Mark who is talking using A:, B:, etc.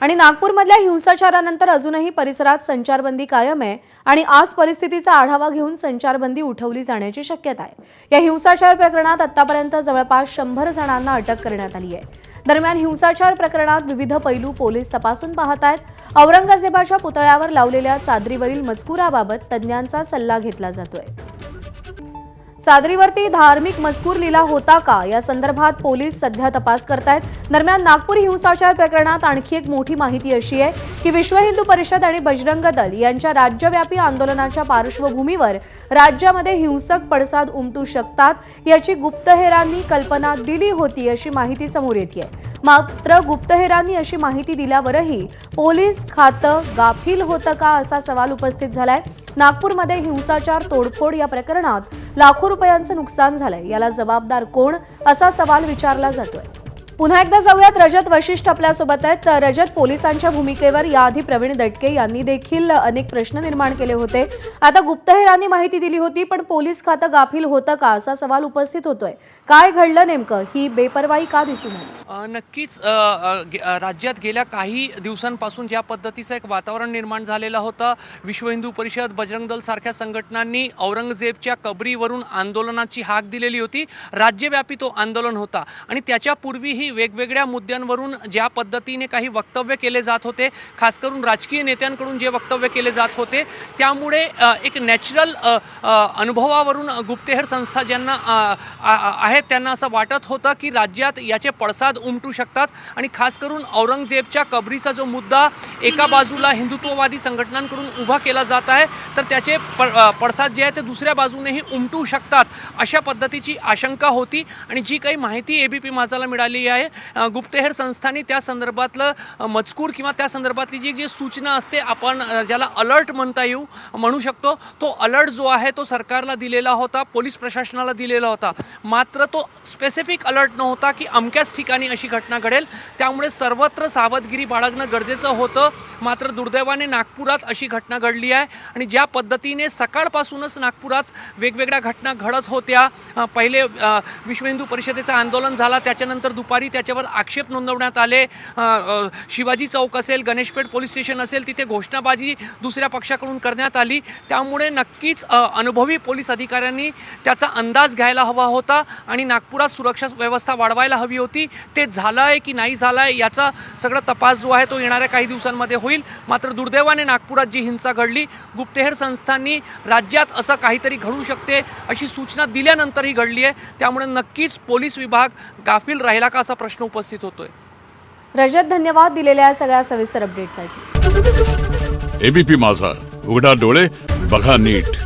A: आणि नागपूरमधल्या हिंसाचारानंतर अजूनही परिसरात संचारबंदी कायम आहे आणि आज परिस्थितीचा आढावा घेऊन संचारबंदी उठवली जाण्याची शक्यता आहे। या हिंसाचार प्रकरणात आतापर्यंत जवळपास 100 जणांना अटक करण्यात आली आहे। दरम्यान हिंसाचार प्रकरणात विविध पैलू पोलीस तपासून पाहत आहेत। औरंगजेबाच्या पुतळ्यावर लावलेल्या चादरीवरील मजकुराबाबत तज्ञांचा सल्ला घेतला जातोय। चादरीवरती धार्मिक मजकूर लिहिला होता का या संदर्भात पोलीस सध्या तपास करतायत। दरम्यान नागपूर हिंसाचार प्रकरणात आणखी एक मोठी माहिती अशी आहे की विश्व हिंदू परिषद आणि बजरंग दल यांच्या राज्यव्यापी आंदोलनाच्या पार्श्वभूमीवर राज्यामध्ये हिंसक पडसाद उमटू शकतात याची गुप्तहेरांनी कल्पना दिली होती अशी माहिती समोर येते। मात्र गुप्तहेरांनी अशी माहिती दिल्यावरही पोलीस खातं गाफील होतं का असा सवाल उपस्थित झालाय। नागपूरमध्ये हिंसाचार तोडफोड या प्रकरणात लाखो रुपयांचं नुकसान झालंय, याला जबाबदार कोण असा सवाल विचारला जातोय। पुन्हा एकदा जाऊयात, रजत वशिष्ठ आपल्यासोबत आहेत। रजत, पोलिसांच्या भूमिकेवर याआधी प्रवीण दटके यांनी देखील अनेक प्रश्न निर्माण केले होते। आता गुप्तहेरांनी माहिती दिली होती पण पोलीस खातं गाफील होतं का असा सवाल उपस्थित होतोय। काय घडलं नेमकं, ही बेपर्वाई का दिसून आली?
B: नक्कीच राज्यात गेल्या काही दिवसांपासून ज्या पद्धतीचं एक वातावरण निर्माण झालेलं होतं, विश्व हिंदू परिषद, बजरंग दल सारख्या संघटनांनी औरंगजेबच्या कबरीवरून आंदोलनाची हाक दिलेली होती। राज्यव्यापी तो आंदोलन होता आणि त्याच्यापूर्वीही वेगवेगळ्या मुद्द्यांवरून ज्या पद्धतीने काही वक्तव्य केले जात होते, खास करून राजकीय नेत्यांकडून जे वक्तव्य केले जात होते, त्यामुळे एक नॅचरल अनुभवावरून गुप्तहेर संस्था ज्यांना आहेत त्यांना असं वाटत होतं की राज्यात याचे पडसाद उमटू शकतात आणि खास करून औरंगजेबच्या कबरीचा जो मुद्दा एका बाजूला हिंदुत्ववादी संघटनांकडून उभा केला जात आहे, तर त्याचे पडसाद जे आहे ते दुसऱ्या बाजूनेही उमटू शकतात अशा पद्धतीची आशंका होती। आणि जी काही माहिती एबीपी माझाला मिळाली आहे, गुप्तहेर संस्थांनी त्या संदर्भातलं मजकूर किंवा त्या संदर्भातली जी सूचना असते, आपण ज्याला अलर्ट म्हणू शकतो, तो अलर्ट जो आहे तो सरकारला दिलेला होता, पोलीस प्रशासनाला दिलेला होता। मात्र तो स्पेसिफिक अलर्ट नव्हता की अमक्याच ठिकाणी अशी घटना घडेल, त्यामुळे सर्वत्र सावधगिरी बाळगणं गरजेचं होतं। मात्र दुर्दैवाने नागपुरात अशी घटना घडली आहे आणि ज्या पद्धतीने सकाळपासूनच नागपुरात वेगवेगळ्या घटना घडत होत्या, पहिले विश्व हिंदू परिषदेचं आंदोलन झाला, त्याच्यानंतर दुपारी त्याच्यावर आक्षेप नोंदवण्यात आले। शिवाजी चौक असेल, गणेशपेठ पोलीस स्टेशन असेल, तिथे घोषणाबाजी दुसऱ्या पक्षाकडून करण्यात आली। त्यामुळे नक्कीच अनुभवी पोलीस अधिकाऱ्यांनी त्याचा अंदाज घ्यायला हवा होता आणि नागपुरात सुरक्षा व्यवस्था वाढवायला हवी होती। ते झालं आहे की नाही झालं आहे याचा सगळा तपास जो आहे तो येणाऱ्या काही दिवसांमध्ये होईल। मात्र दुर्दैवाने नागपुरात जी हिंसा घडली, गुप्तहेर संस्थांनी राज्यात असं काहीतरी घडू शकते अशी सूचना दिल्यानंतरही घडली आहे, त्यामुळे नक्कीच पोलीस विभाग गाफील राहिला का असा प्रश्न उपस्थित होतोय।
A: रजत, धन्यवाद दिलेल्या सगळ्या सविस्तर अपडेटसाठी।
C: एबीपी माझा, उघडा डोळे बघा नीट।